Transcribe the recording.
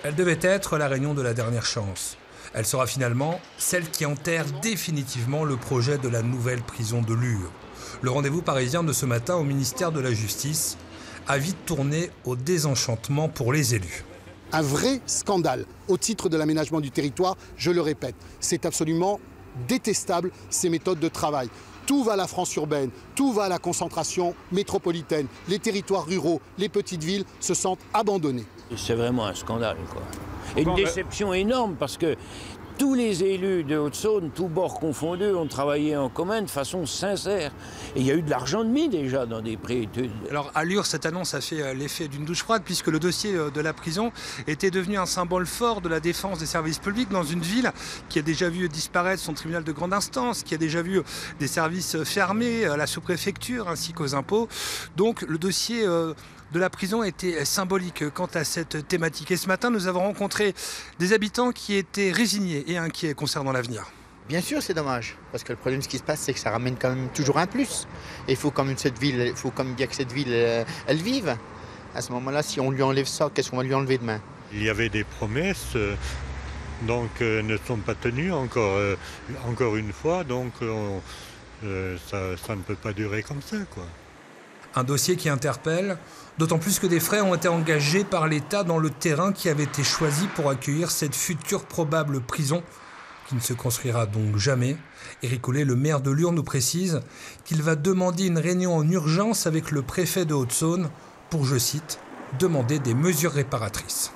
Elle devait être la réunion de la dernière chance. Elle sera finalement celle qui enterre définitivement le projet de la nouvelle prison de Lure. Le rendez-vous parisien de ce matin au ministère de la Justice a vite tourné au désenchantement pour les élus. Un vrai scandale au titre de l'aménagement du territoire, je le répète. C'est absolument détestable ces méthodes de travail. Tout va à la France urbaine, tout va à la concentration métropolitaine. Les territoires ruraux, les petites villes se sentent abandonnés. C'est vraiment un scandale, quoi. Et une déception énorme parce que tous les élus de Haute-Saône, tous bords confondus, ont travaillé en commun de façon sincère. Et il y a eu de l'argent de mis déjà dans des préétudes. Alors à Lure, cette annonce a fait l'effet d'une douche froide puisque le dossier de la prison était devenu un symbole fort de la défense des services publics dans une ville qui a déjà vu disparaître son tribunal de grande instance, qui a déjà vu des services fermés à la sous-préfecture ainsi qu'aux impôts. Donc le dossier de la prison était symbolique quant à cette thématique. Et ce matin, nous avons rencontré des habitants qui étaient résignés et inquiets concernant l'avenir. Bien sûr, c'est dommage, parce que le problème, ce qui se passe, c'est que ça ramène quand même toujours un plus. Et il faut quand même bien que cette ville, elle vive. À ce moment-là, si on lui enlève ça, qu'est-ce qu'on va lui enlever demain? Il y avait des promesses, donc ne sont pas tenues encore une fois, donc ça ne peut pas durer comme ça, quoi. Un dossier qui interpelle, d'autant plus que des frais ont été engagés par l'État dans le terrain qui avait été choisi pour accueillir cette future probable prison, qui ne se construira donc jamais. Éric Collet, le maire de Lure, nous précise qu'il va demander une réunion en urgence avec le préfet de Haute-Saône pour, je cite, demander des mesures réparatrices.